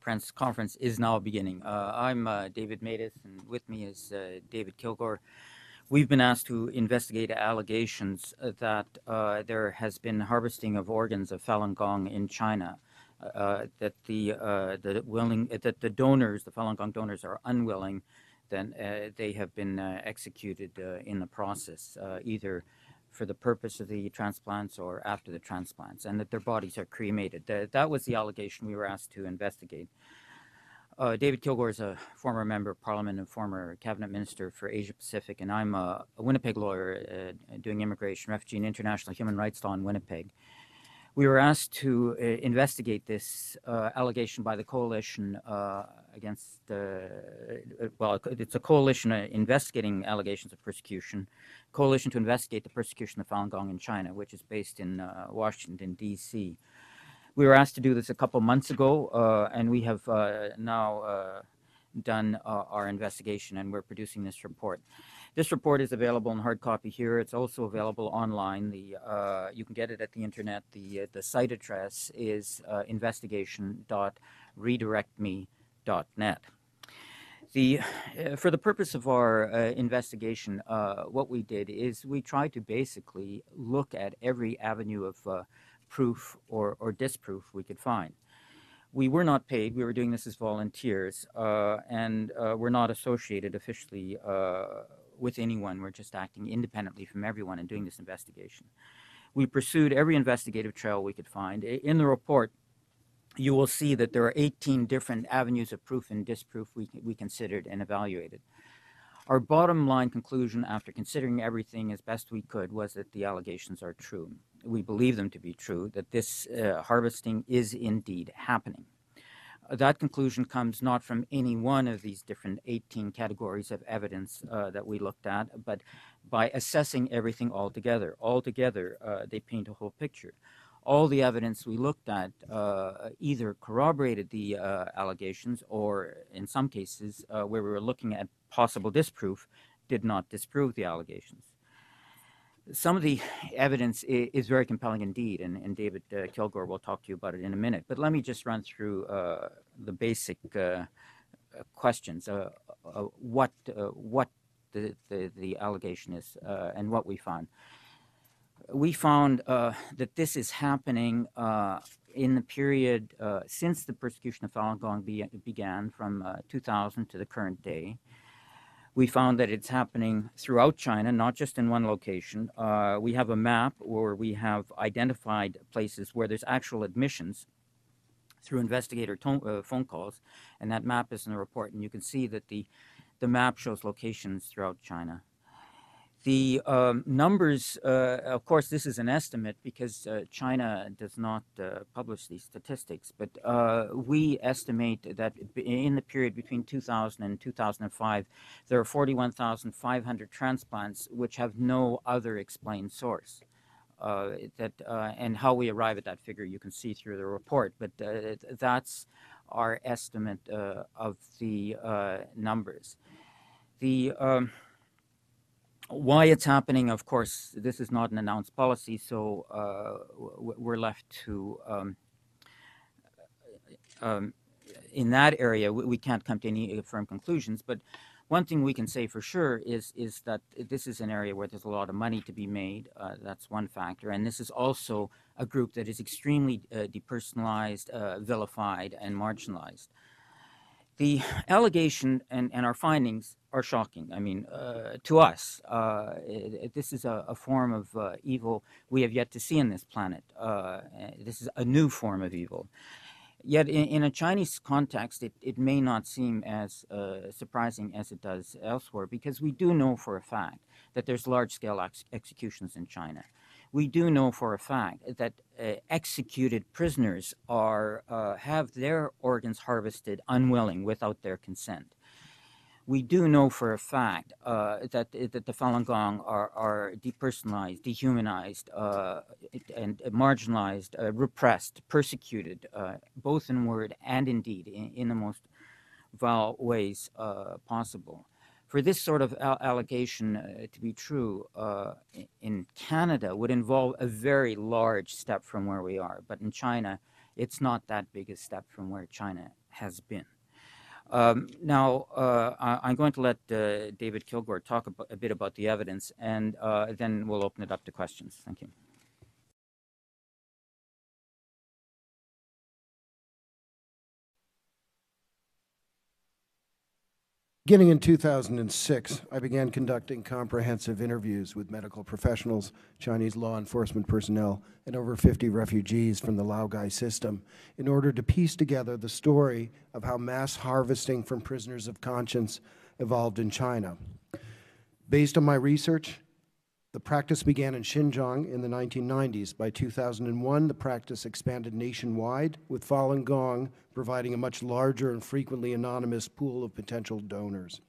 conference is now beginning. I'm David Matus, and with me is David Kilgore. We've been asked to investigate allegations that there has been harvesting of organs of Falun Gong in China. That the donors, the Falun Gong donors, are unwilling. Then they have been executed in the process, either for the purpose of the transplants or after the transplants, and that their bodies are cremated. That was the allegation we were asked to investigate. David Kilgore is a former member of Parliament and former cabinet minister for Asia Pacific, and I'm a Winnipeg lawyer doing immigration, refugee, and international human rights law in Winnipeg. We were asked to investigate this allegation by the coalition against, well, it's a coalition investigating allegations of persecution, coalition to investigate the persecution of Falun Gong in China, which is based in Washington, D.C. We were asked to do this a couple months ago, and we have now done our investigation, and we're producing this report. This report is available in hard copy here. It's also available online. You can get it at the internet. The site address is investigation.redirectme.net. For the purpose of our investigation, what we did is we tried to basically look at every avenue of proof or disproof we could find. We were not paid. We were doing this as volunteers, and we're not associated officially with anyone. We're just acting independently from everyone and doing this investigation. We pursued every investigative trail we could find. In the report, you will see that there are 18 different avenues of proof and disproof we considered and evaluated. Our bottom line conclusion, after considering everything as best we could, was that the allegations are true. We believe them to be true, that this harvesting is indeed happening. That conclusion comes not from any one of these different 18 categories of evidence that we looked at, but by assessing everything all together. Altogether, they paint a whole picture. All the evidence we looked at either corroborated the allegations, or in some cases where we were looking at possible disproof, did not disprove the allegations. Some of the evidence is very compelling indeed, and David Kilgore will talk to you about it in a minute. But let me just run through the basic questions: what the allegation is, and what we found. We found that this is happening in the period since the persecution of Falun Gong began, from 2000 to the current day. We found that it's happening throughout China, not just in one location. We have a map where we have identified places where there's actual admissions through investigator phone calls, and that map is in the report, and you can see that the map shows locations throughout China. The numbers, of course, this is an estimate because China does not publish these statistics, but we estimate that in the period between 2000 and 2005, there are 41,500 transplants which have no other explained source. And how we arrive at that figure you can see through the report, but that's our estimate of the numbers. Why it's happening, of course, this is not an announced policy, so we're left to, in that area, we can't come to any firm conclusions, but one thing we can say for sure is that this is an area where there's a lot of money to be made. That's one factor, and this is also a group that is extremely depersonalized, vilified, and marginalized. The allegation and our findings are shocking. I mean, to us, this is a form of evil we have yet to see on this planet. This is a new form of evil. Yet in a Chinese context, it may not seem as surprising as it does elsewhere, because we do know for a fact that there's large-scale executions in China. We do know for a fact that executed prisoners have their organs harvested unwilling, without their consent. We do know for a fact that the Falun Gong are depersonalized, dehumanized, and marginalized, repressed, persecuted, both in word and in deed, in the most vile ways possible. For this sort of allegation to be true in Canada would involve a very large step from where we are. But in China, it's not that big a step from where China has been. Now, I'm going to let David Kilgore talk a bit about the evidence, and then we'll open it up to questions. Thank you. Beginning in 2006, I began conducting comprehensive interviews with medical professionals, Chinese law enforcement personnel, and over 50 refugees from the Laogai system in order to piece together the story of how mass harvesting from prisoners of conscience evolved in China. Based on my research, the practice began in Xinjiang in the 1990s. By 2001, the practice expanded nationwide, with Falun Gong providing a much larger and frequently anonymous pool of potential donors.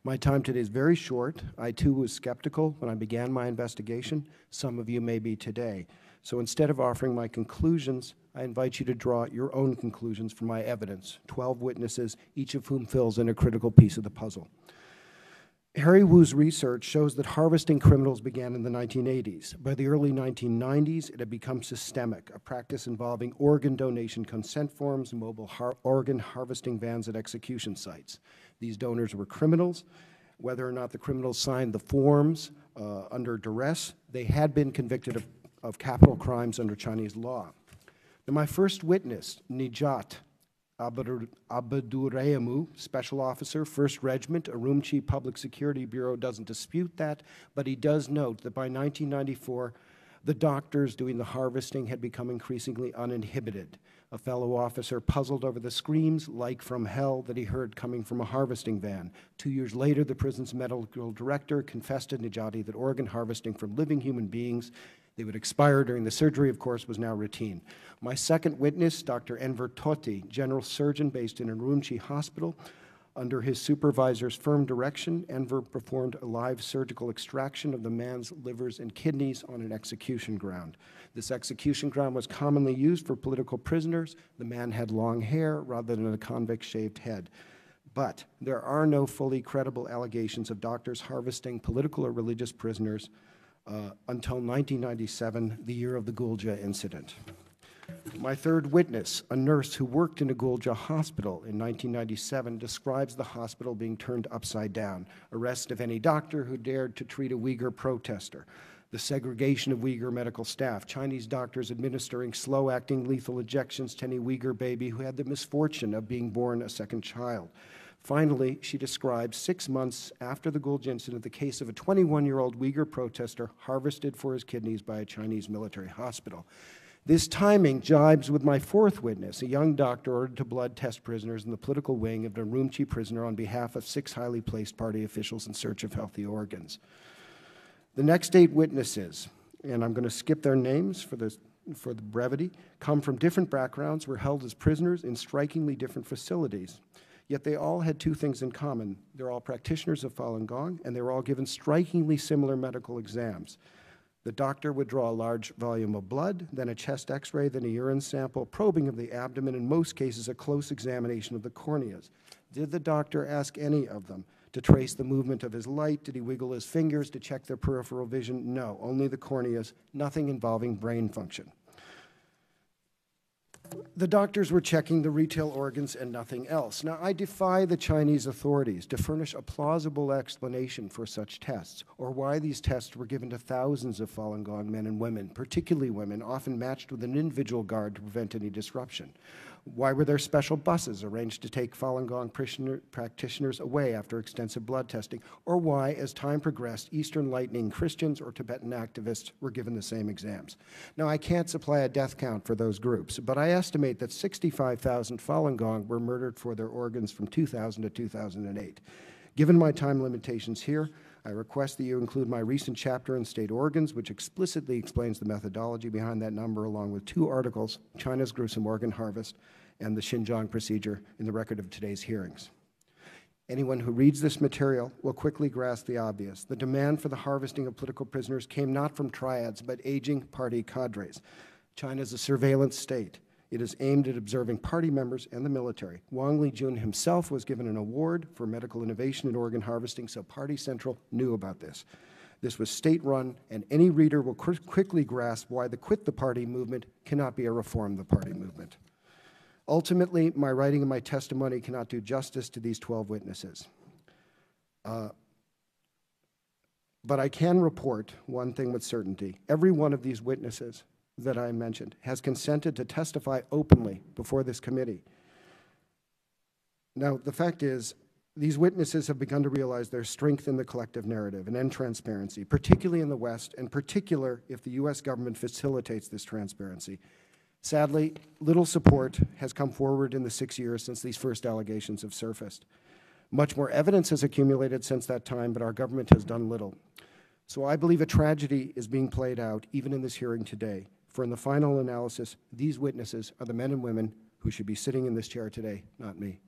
My time today is very short. I, too, was skeptical when I began my investigation. Some of you may be today. So instead of offering my conclusions, I invite you to draw your own conclusions from my evidence, 12 witnesses, each of whom fills in a critical piece of the puzzle. Harry Wu's research shows that harvesting criminals began in the 1980s. By the early 1990s, it had become systemic, a practice involving organ donation consent forms, mobile organ harvesting vans at execution sites. These donors were criminals. Whether or not the criminals signed the forms under duress, they had been convicted of capital crimes under Chinese law. Now, my first witness, Nijat Abdurrahmu, Special Officer, 1st Regiment, Urumqi Public Security Bureau, doesn't dispute that, but he does note that by 1994, the doctors doing the harvesting had become increasingly uninhibited. A fellow officer puzzled over the screams, like from hell, that he heard coming from a harvesting van. 2 years later, the prison's medical director confessed to Nijati that organ harvesting from living human beings, they would expire during the surgery, of course, was now routine. My second witness, Dr. Enver Totti, general surgeon based in Urumqi Hospital, under his supervisor's firm direction, Enver performed a live surgical extraction of the man's livers and kidneys on an execution ground. This execution ground was commonly used for political prisoners. The man had long hair rather than a convict's shaved head. But there are no fully credible allegations of doctors harvesting political or religious prisoners until 1997, the year of the Gulja incident. My third witness, a nurse who worked in a Gulja hospital in 1997, describes the hospital being turned upside down, arrest of any doctor who dared to treat a Uyghur protester, the segregation of Uyghur medical staff, Chinese doctors administering slow-acting lethal injections to any Uyghur baby who had the misfortune of being born a second child. Finally, she describes 6 months after the Gulja incident, the case of a 21-year-old Uyghur protester harvested for his kidneys by a Chinese military hospital. This timing jibes with my fourth witness, a young doctor ordered to blood test prisoners in the political wing of an Urumqi prisoner on behalf of 6 highly placed party officials in search of healthy organs. The next 8 witnesses, and I'm going to skip their names for the brevity, come from different backgrounds, were held as prisoners in strikingly different facilities. Yet they all had 2 things in common. They're all practitioners of Falun Gong, and they were all given strikingly similar medical exams. The doctor would draw a large volume of blood, then a chest x-ray, then a urine sample, probing of the abdomen, in most cases a close examination of the corneas. Did the doctor ask any of them to trace the movement of his light? Did he wiggle his fingers to check their peripheral vision? No, only the corneas, nothing involving brain function. The doctors were checking the retail organs and nothing else. Now, I defy the Chinese authorities to furnish a plausible explanation for such tests, or why these tests were given to thousands of Falun Gong men and women, particularly women, often matched with an individual guard to prevent any disruption. Why were there special buses arranged to take Falun Gong practitioners away after extensive blood testing? Or why, as time progressed, Eastern Lightning Christians or Tibetan activists were given the same exams? Now, I can't supply a death count for those groups, but I estimate that 65,000 Falun Gong were murdered for their organs from 2000 to 2008. Given my time limitations here, I request that you include my recent chapter in State Organs, which explicitly explains the methodology behind that number, along with 2 articles, China's Gruesome Organ Harvest and the Xinjiang Procedure, in the record of today's hearings. Anyone who reads this material will quickly grasp the obvious. The demand for the harvesting of political prisoners came not from triads, but aging party cadres. China is a surveillance state. It is aimed at observing party members and the military. Wang Lijun himself was given an award for medical innovation in organ harvesting, so Party Central knew about this. This was state-run, and any reader will quickly grasp why the Quit the Party movement cannot be a Reform the Party movement. Ultimately, my writing and my testimony cannot do justice to these 12 witnesses. But I can report one thing with certainty. Every one of these witnesses that I mentioned has consented to testify openly before this committee. Now, the fact is, these witnesses have begun to realize their strength in the collective narrative and end transparency, particularly in the West, and particular if the U.S. government facilitates this transparency. Sadly, little support has come forward in the 6 years since these first allegations have surfaced. Much more evidence has accumulated since that time, but our government has done little. So I believe a tragedy is being played out, even in this hearing today. For in the final analysis, these witnesses are the men and women who should be sitting in this chair today, not me.